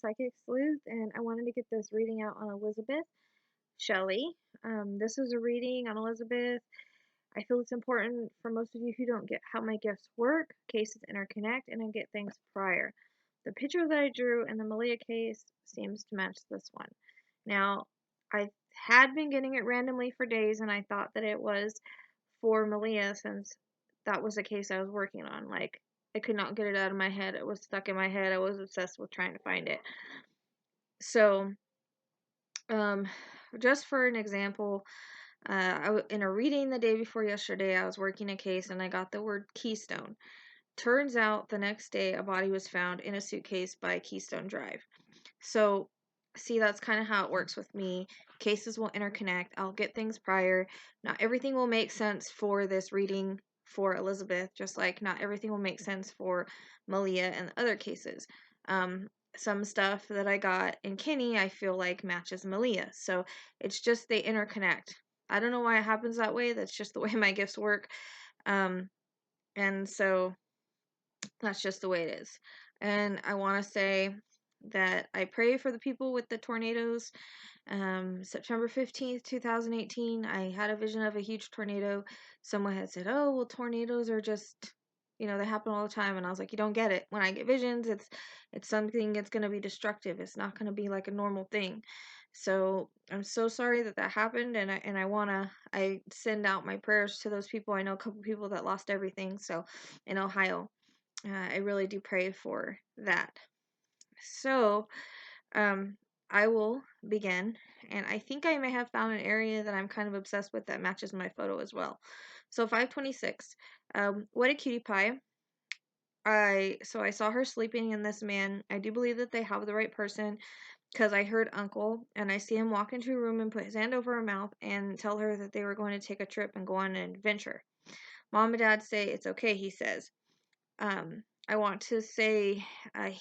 Psychic Sleuth, and I wanted to get this reading out on Elizabeth Shelley. This is a reading on Elizabeth. I feel it's important for most of you who don't get how my gifts work, cases interconnect, and I get things prior. The picture that I drew in the Maleah case seems to match this one. Now, I had been getting it randomly for days, and I thought that it was for Maleah since that was the case I was working on. Like, I could not get it out of my head. It was stuck in my head. I was obsessed with trying to find it. So, um, just for an example, in a reading the day before yesterday, I was working a case and I got the word Keystone. Turns out the next day, a body was found in a suitcase by Keystone Drive. So, see, that's kind of how it works with me. Cases will interconnect. I'll get things prior. Not everything will make sense for this reading for Elizabeth, just like not everything will make sense for Maleah and other cases. Some stuff that I got in Kenny, I feel like matches Maleah. So it's just they interconnect. I don't know why it happens that way. That's just the way my gifts work. And so that's just the way it is. And I want to say that I pray for the people with the tornadoes. September 15th, 2018, I had a vision of a huge tornado. Someone had said, oh, well, tornadoes are just, they happen all the time. And I was like, you don't get it. When I get visions, it's something that's going to be destructive. It's not going to be like a normal thing. So I'm so sorry that happened. And I send out my prayers to those people. I know a couple people that lost everything. So in Ohio. I really do pray for that. So, I will begin, and I think I may have found an area that I'm kind of obsessed with that matches my photo as well. So 526, what a cutie pie. I saw her sleeping in this man. I do believe that they have the right person because I heard uncle, and I see him walk into a room and put his hand over her mouth and tell her that they were going to take a trip and go on an adventure. Mom and dad say it's okay, he says. I want to say I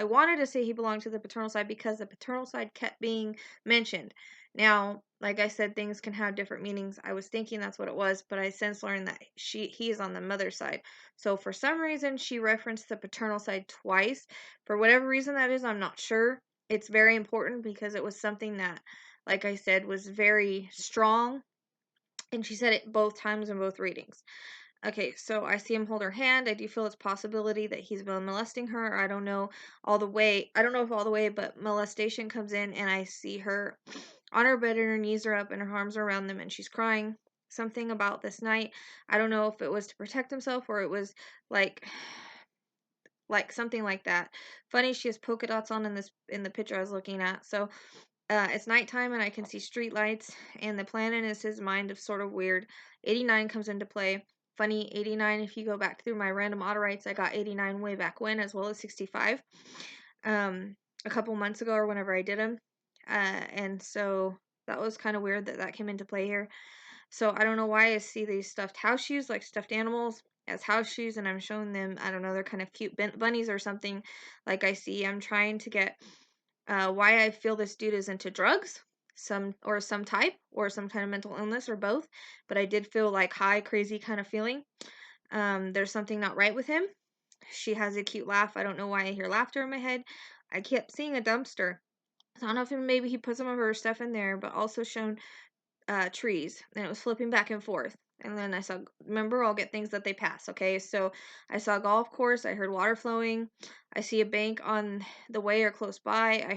wanted to say he belonged to the paternal side because the paternal side kept being mentioned. Now, like I said, things can have different meanings. I was thinking that's what it was, but I since learned that he is on the mother's side. So for some reason, she referenced the paternal side twice. For whatever reason that is, I'm not sure. It's very important because it was something that, like I said, was very strong. And she said it both times in both readings. Okay, so I see him hold her hand. I do feel it's possibility that he's been molesting her. I don't know all the way. I don't know if all the way, but molestation comes in and I see her on her bed and her knees are up and her arms are around them and she's crying. Something about this night. I don't know if it was to protect himself or it was like something like that. Funny, she has polka dots on in the picture I was looking at. So it's nighttime and I can see street lights and the planet is his mind of sort of weird. 89 comes into play. Funny, 89, if you go back through my random auto writes, I got 89 way back when as well as 65. A couple months ago or whenever I did them. And so that was kind of weird that came into play here. So I don't know why I see these stuffed house shoes, like stuffed animals, as house shoes, and I'm showing them, I don't know, they're kind of cute bunnies or something. Like I see, I'm trying to get why I feel this dude is into drugs, some type, or some kind of mental illness, or both. But I did feel like high, crazy kind of feeling. There's something not right with him. She has a cute laugh. I don't know why I hear laughter in my head. I kept seeing a dumpster. So I don't know if maybe he put some of her stuff in there, but also shown trees, and it was flipping back and forth. And then I saw, remember, I'll get things that they pass, okay? So I saw a golf course, I heard water flowing, I see a bank on the way or close by, I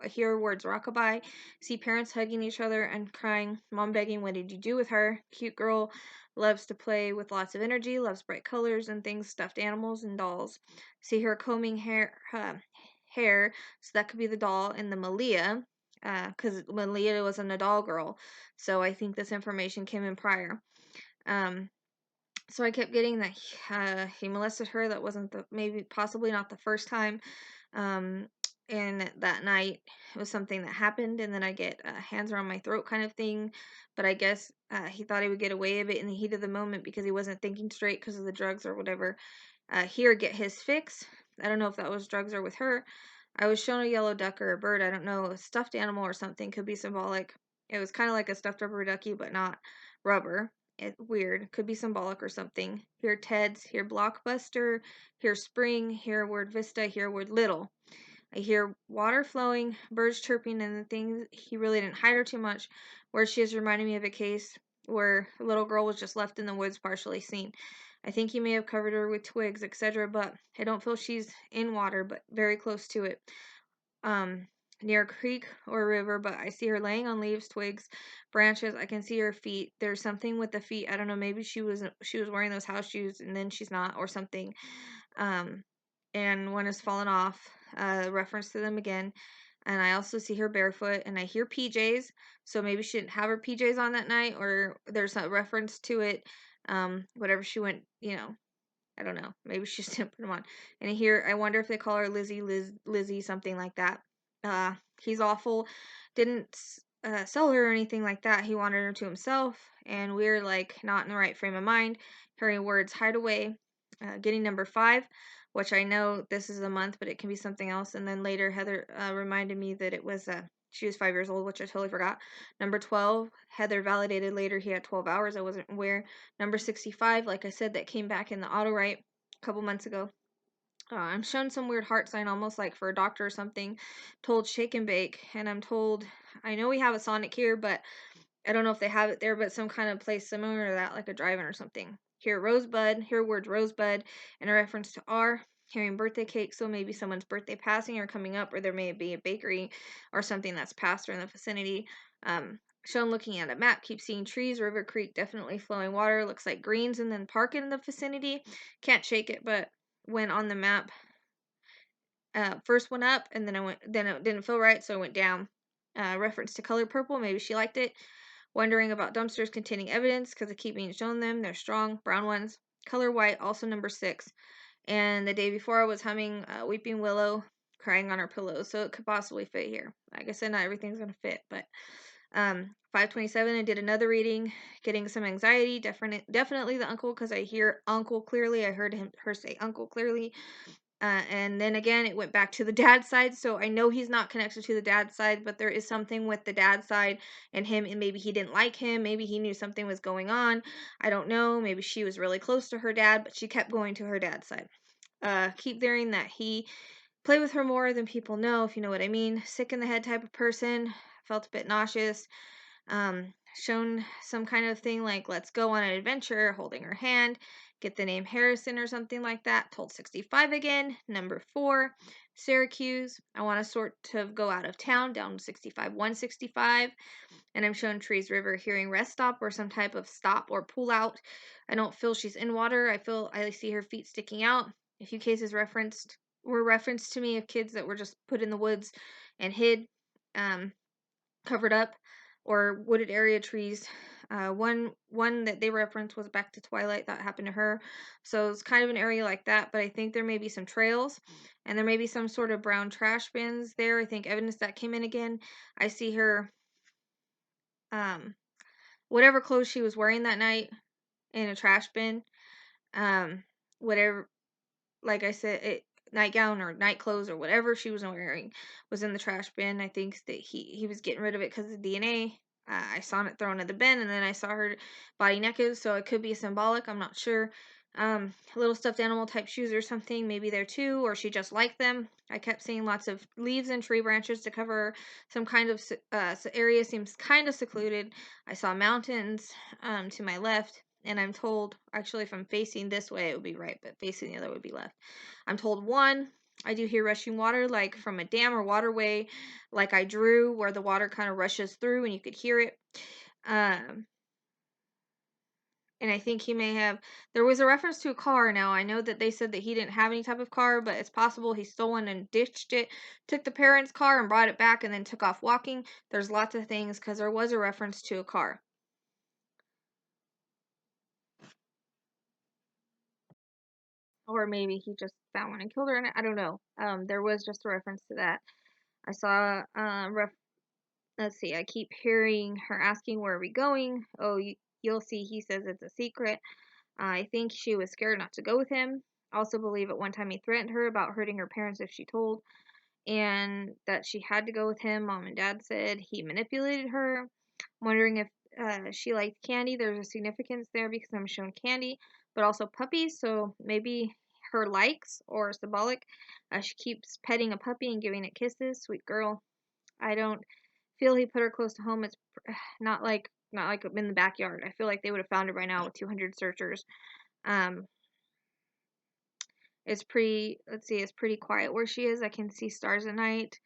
hear words rockabye, see parents hugging each other and crying, mom begging, what did you do with her? Cute girl, loves to play with lots of energy, loves bright colors and things, stuffed animals and dolls. See her combing hair, so that could be the doll in the Maleah, because Maleah was an doll girl. So I think this information came in prior. So I kept getting that he molested her. That wasn't possibly not the first time. And that night it was something that happened, and then I get hands around my throat kind of thing. But I guess he thought he would get away with it in the heat of the moment because he wasn't thinking straight because of the drugs or whatever. Here, get his fix. I don't know if that was drugs or with her. I was shown a yellow duck or a bird. I don't know, a stuffed animal or something. Could be symbolic. It was kind of like a stuffed rubber ducky, but not rubber. Weird. Could be symbolic or something. Here, Ted's. Here, Blockbuster. Here, Spring. Here, word Vista. Here, word Little. I hear water flowing, birds chirping, and the things he really didn't hide her too much. Where she is reminding me of a case where a little girl was just left in the woods, partially seen. I think he may have covered her with twigs, etc., but I don't feel she's in water, but very close to it. Um, Near a creek or a river, but I see her laying on leaves, twigs, branches. I can see her feet. There's something with the feet. I don't know. Maybe she was wearing those house shoes and then she's not, or something. Um, and one has fallen off. Reference to them again. And I also see her barefoot, and I hear PJs. So maybe she didn't have her PJs on that night, or there's a reference to it. Whatever she went, I don't know. Maybe she just didn't put them on. And here, I wonder if they call her Lizzie, Lizzie, something like that. He's awful. Didn't sell her or anything like that. He wanted her to himself, and we're like not in the right frame of mind. Hearing words hide away. Getting number 5, which I know this is a month, but it can be something else. And then later, Heather reminded me that it was she was 5 years old, which I totally forgot. Number 12, Heather validated later he had 12 hours. I wasn't aware. Number 65, like I said, that came back in the auto write a couple months ago. I'm shown some weird heart sign, almost like for a doctor or something. Told shake and bake, and I'm told, I know we have a Sonic here, but I don't know if they have it there, but some kind of place similar to that, like a drive-in or something. Here, Rosebud. Here, words Rosebud, in a reference to R. Hearing birthday cake, so maybe someone's birthday passing or coming up, or there may be a bakery or something that's passed or in the vicinity. Shown looking at a map, keep seeing trees, river, creek, definitely flowing water, looks like greens, and then park in the vicinity. Can't shake it, but when on the map, first went up, and then it didn't feel right, so it went down. Reference to color purple, maybe she liked it. Wondering about dumpsters containing evidence because I keep being shown them. They're strong, brown ones. Color white, also number 6. And the day before I was humming Weeping Willow, crying on her pillow, so it could possibly fit here. Like I said, not everything's going to fit, but 527, I did another reading, getting some anxiety, definitely the uncle, because I hear uncle clearly. I heard her say uncle clearly. And then again, it went back to the dad's side. So I know he's not connected to the dad's side, but there is something with the dad's side and him. And maybe he didn't like him. Maybe he knew something was going on. I don't know. Maybe she was really close to her dad, but she kept going to her dad's side. Keep hearing that he played with her more than people know, if you know what I mean. Sick in the head type of person. Felt a bit nauseous. Shown some kind of thing like let's go on an adventure, holding her hand, get the name Harrison or something like that. Told 65 again. Number 4, Syracuse. I want to sort of go out of town, down 65, 165. And I'm shown trees, river, hearing rest stop or some type of stop or pull out. I don't feel she's in water. I see her feet sticking out. A few cases were referenced to me of kids that were just put in the woods and hid. Covered up, or wooded area trees. One that they referenced was back to Twilight. That happened to her. So it's kind of an area like that, but I think there may be some trails, and there may be some sort of brown trash bins there. I think evidence that came in again. I see her, whatever clothes she was wearing that night in a trash bin. Whatever, like I said, nightgown or night clothes or whatever she was wearing was in the trash bin. I think that he was getting rid of it because of DNA. I saw it thrown in the bin, and then I saw her body naked, so it could be symbolic. I'm not sure. Little stuffed animal type shoes or something, maybe there too, or she just liked them. I kept seeing lots of leaves and tree branches to cover some kind of area. Seems kind of secluded. I saw mountains to my left. And I'm told, actually, if I'm facing this way, it would be right, but facing the other would be left. I'm told 1, I do hear rushing water, like from a dam or waterway, like I drew, where the water kind of rushes through and you could hear it. And I think there was a reference to a car. Now, I know that they said that he didn't have any type of car, but it's possible he stole one and ditched it, took the parents' car and brought it back, and then took off walking. There's lots of things, because there was a reference to a car. Or maybe he just found one and killed her in it. I don't know. There was just a reference to that. I saw, let's see, I keep hearing her asking, where are we going? Oh, you'll see, he says it's a secret. I think she was scared not to go with him. Also believe at one time he threatened her about hurting her parents if she told, and that she had to go with him. Mom and dad said he manipulated her. Wondering if she liked candy. There's a significance there because I'm shown candy, but also puppies, so maybe her likes or symbolic. She keeps petting a puppy and giving it kisses. Sweet girl. I don't feel he put her close to home. It's not like in the backyard. I feel like they would have found her by now with 200 searchers. Um, it's pretty. Let's see. It's pretty quiet where she is. I can see stars at night,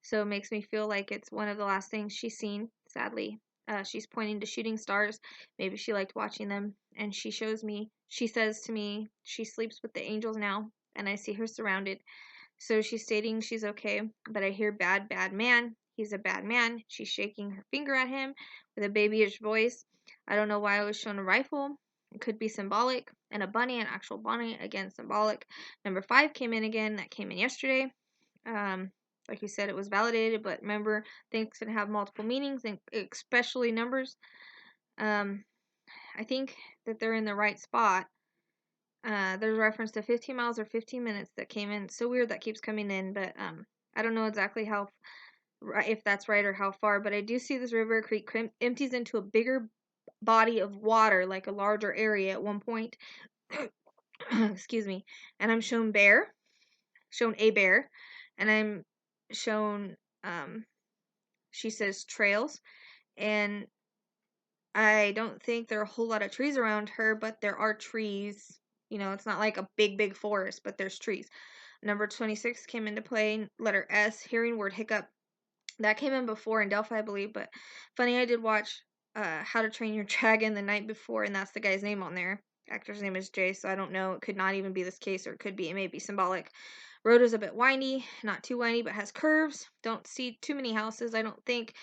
so it makes me feel like it's one of the last things she's seen. Sadly, she's pointing to shooting stars. Maybe she liked watching them, and she shows me. She says to me, she sleeps with the angels now, and I see her surrounded. So she's stating she's okay, but I hear bad, bad man. He's a bad man. She's shaking her finger at him with a babyish voice. I don't know why I was shown a rifle. It could be symbolic. And a bunny, an actual bunny, again, symbolic. Number 5 came in again. That came in yesterday. Like you said, it was validated, but remember, things can have multiple meanings, and especially numbers. I think that they're in the right spot. There's a reference to 15 miles or 15 minutes that came in. So weird that keeps coming in, but I don't know exactly if that's right or how far, but I do see this river creek empties into a bigger body of water, like a larger area at one point. Excuse me. And I'm shown a bear, and I'm shown, she says trails, and I don't think there are a whole lot of trees around her, but there are trees. It's not like a big, big forest, but there's trees. Number 26 came into play, letter S, hearing word hiccup. That came in before in Delphi, I believe, but funny, I did watch How to Train Your Dragon the night before, and that's the guy's name on there. Actor's name is Jay, so I don't know. It could not even be this case, or it may be symbolic. Road is a bit windy, not too windy, but has curves. Don't see too many houses. I don't think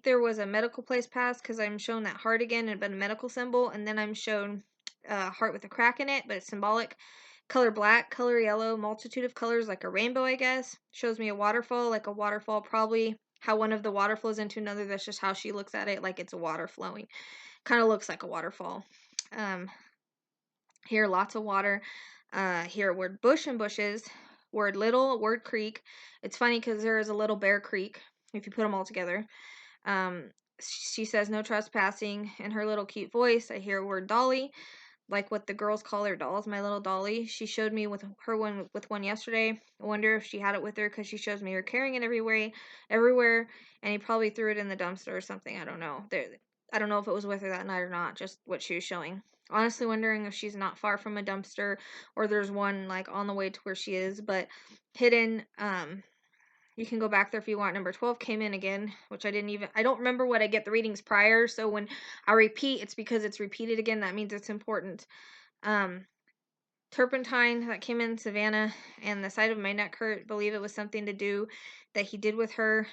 there was a medical place past, because I'm shown that heart again and been a medical symbol, and then I'm shown a heart with a crack in it, but it's symbolic. Color black, color yellow, multitude of colors like a rainbow, I guess. Shows me a waterfall, like a waterfall, probably how one of the water flows into another. That's just how she looks at it, like it's a water flowing. Kind of looks like a waterfall. Here, lots of water. Here, word bush and bushes. Word little, word creek. It's funny because there is a little bear creek, if you put them all together. She says no trespassing in her little cute voice. I hear word dolly, like what the girls call their dolls, my little dolly. She showed me with one yesterday. I wonder if she had it with her, because she shows me her carrying it everywhere, and he probably threw it in the dumpster or something. I don't know. I don't know if it was with her that night or not, just what she was showing. Honestly wondering if she's not far from a dumpster, or there's one like on the way to where she is, but hidden. You can go back there if you want. Number 12 came in again, which I don't remember what I get the readings prior, so when I repeat, it's because it's repeated again. That means it's important. Turpentine, that came in Savannah, and the side of my neck hurt. Believe it was something to do that he did with her.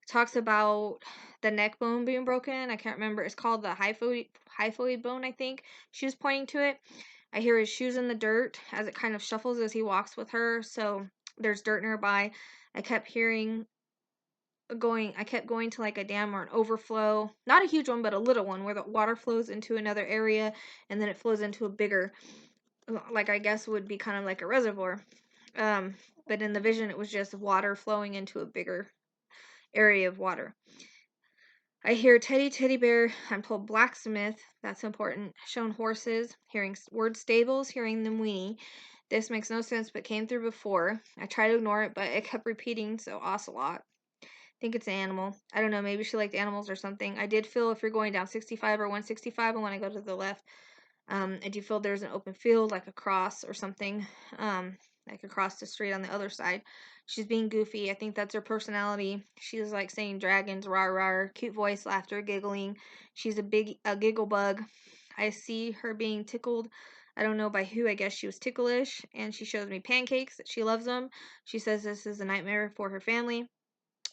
Talks about the neck bone being broken. I can't remember. It's called the hyphoid bone, I think. She was pointing to it. I hear his shoes in the dirt as it kind of shuffles as he walks with her, so there's dirt nearby. I kept going to like a dam or an overflow, not a huge one, but a little one, where the water flows into another area, and then it flows into a bigger, like I guess would be kind of like a reservoir. But in the vision, it was just water flowing into a bigger area of water. I hear teddy bear. I'm told blacksmith. That's important. Shown horses. Hearing word stables. Hearing them weenie. This makes no sense, but came through before. I tried to ignore it, but it kept repeating, so ocelot. Think it's an animal. I don't know. Maybe she liked animals or something. I did feel if you're going down 65 or 165, and when I go to the left, I do feel there's an open field, like a cross or something, like across the street on the other side. She's being goofy. I think that's her personality. She's like saying dragons, rah rah, cute voice, laughter, giggling. She's a giggle bug. I see her being tickled. I don't know by who. I guess she was ticklish, and she shows me pancakes. She loves them. She says this is a nightmare for her family.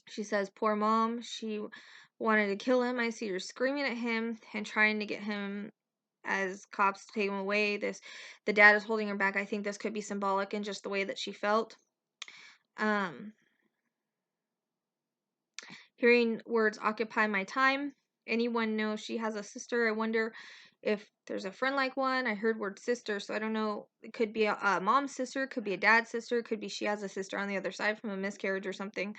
She says, poor mom, she wanted to kill him. I see her screaming at him and trying to get him as cops take him away. The dad is holding her back. I think this could be symbolic in just the way that she felt. Hearing words occupy my time. Anyone know she has a sister? I wonder if there's a friend like one. I heard word sister, so I don't know. It could be a mom's sister, could be a dad's sister, could be she has a sister on the other side from a miscarriage or something.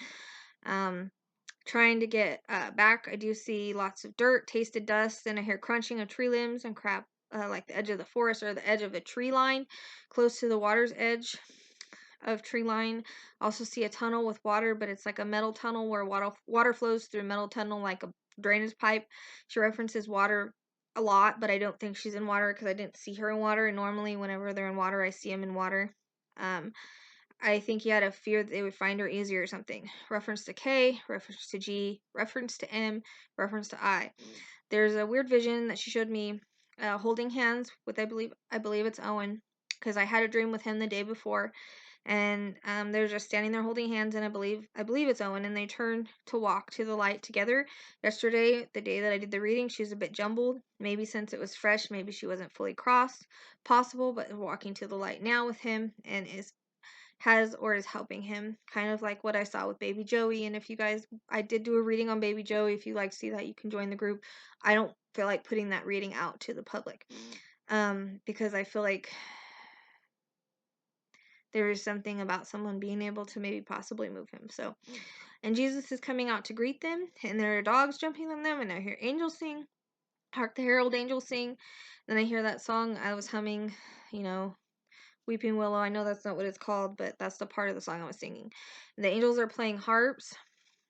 Trying to get back. I do see lots of dirt, tasted dust, and I hear crunching of tree limbs and crap like the edge of the forest or the edge of a tree line, close to the water's edge of tree line. Also see a tunnel with water, but it's like a metal tunnel where water flows through a metal tunnel like a drainage pipe. She references water a lot, but I don't think she's in water because I didn't see her in water. And normally, whenever they're in water, I see them in water. I think he had a fear that they would find her easier or something. Reference to K, reference to G, reference to M, reference to I. There's a weird vision that she showed me, holding hands with I believe it's Owen, because I had a dream with him the day before, and they're just standing there holding hands, and I believe it's Owen, and they turn to walk to the light together. Yesterday, the day that I did the reading, she was a bit jumbled. Maybe since it was fresh, maybe she wasn't fully crossed. Possible, but walking to the light now with him and is helping him, kind of like what I saw with baby Joey. And if you guys, I did do a reading on baby Joey. If you like see that, you can join the group. I don't feel like putting that reading out to the public, because I feel like there is something about someone being able to maybe possibly move him. So, and Jesus is coming out to greet them, and there are dogs jumping on them, and I hear angels sing, hark the herald angels sing. Then I hear that song I was humming, Weeping Willow. I know that's not what it's called, but that's the part of the song I was singing. And the angels are playing harps.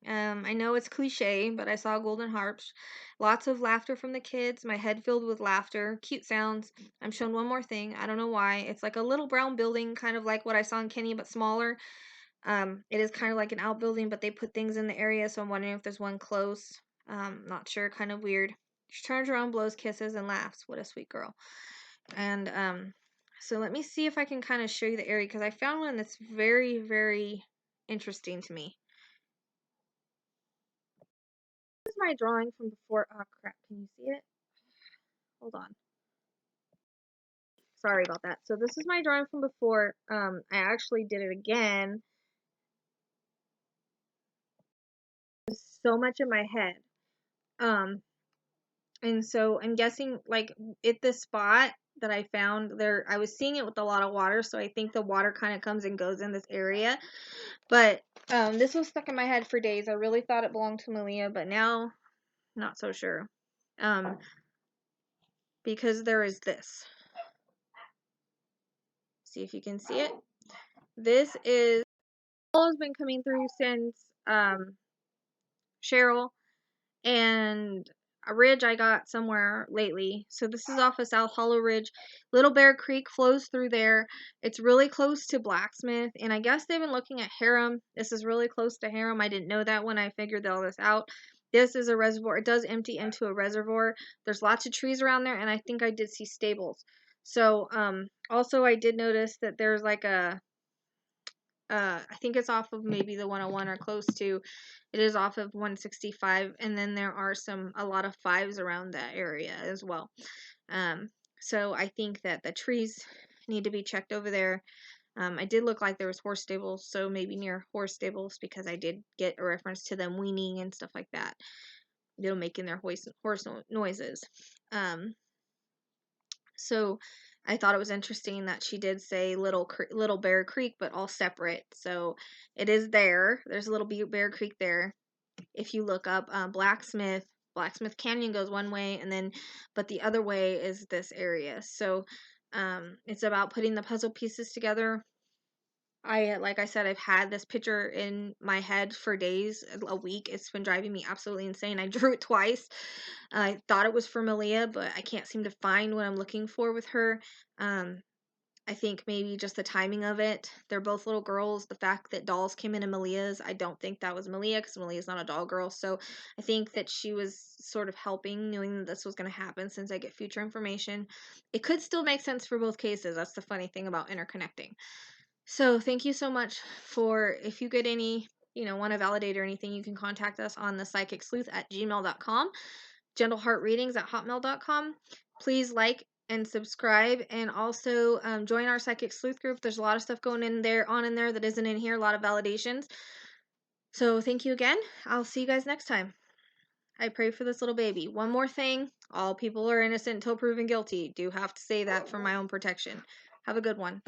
I know it's cliche, but I saw golden harps. Lots of laughter from the kids. My head filled with laughter. Cute sounds. I'm shown one more thing. I don't know why. It's like a little brown building, kind of like what I saw in Kenny, but smaller. It is kind of like an outbuilding, but they put things in the area, so I'm wondering if there's one close. Not sure. Kind of weird. She turns around, blows kisses, and laughs. What a sweet girl. And so let me see if I can kind of show you the area, because I found one that's very, very interesting to me. This is my drawing from before. Oh crap, can you see it? Hold on. Sorry about that. So this is my drawing from before. I actually did it again. There's so much in my head. And so I'm guessing, like, at this spot that I found there, I was seeing it with a lot of water, so I think the water kind of comes and goes in this area. But this was stuck in my head for days. I really thought it belonged to Maleah, but now not so sure. Because there is this. See if you can see it. This is all has been coming through since Cheryl, and a ridge I got somewhere lately. So this is off of South Hollow Ridge. Little Bear Creek flows through there. It's really close to Blacksmith, and I guess they've been looking at Harem. This is really close to Harem. I didn't know that when I figured all this out. This is a reservoir. It does empty into a reservoir. There's lots of trees around there, and I think I did see stables. So, also I did notice that there's like a I think it's off of maybe the 101 or close to. It is off of 165, and then there are a lot of fives around that area as well. So I think that the trees need to be checked over there. I did look like there was horse stables, so maybe near horse stables, because I did get a reference to them weaning and stuff like that. They're making their horse noises. So I thought it was interesting that she did say Little Bear Creek, but all separate. So it is there. There's a Little Bear Creek there. If you look up Blacksmith Canyon goes one way, but the other way is this area. So it's about putting the puzzle pieces together. Like I said, I've had this picture in my head for days, a week. It's been driving me absolutely insane. I drew it twice. I thought it was for Maleah, but I can't seem to find what I'm looking for with her. I think maybe just the timing of it. They're both little girls. The fact that dolls came into Maleah's, I don't think that was Maleah, because Maleah's not a doll girl. So I think that she was sort of helping, knowing that this was going to happen since I get future information. It could still make sense for both cases. That's the funny thing about interconnecting. So thank you so much if you get any, want to validate or anything, you can contact us on thepsychicsleuth@gmail.com, gentleheartreadings@hotmail.com. Please like and subscribe, and also join our Psychic Sleuth group. There's a lot of stuff going in there that isn't in here, a lot of validations. So thank you again. I'll see you guys next time. I pray for this little baby. One more thing, all people are innocent until proven guilty. Do have to say that for my own protection. Have a good one.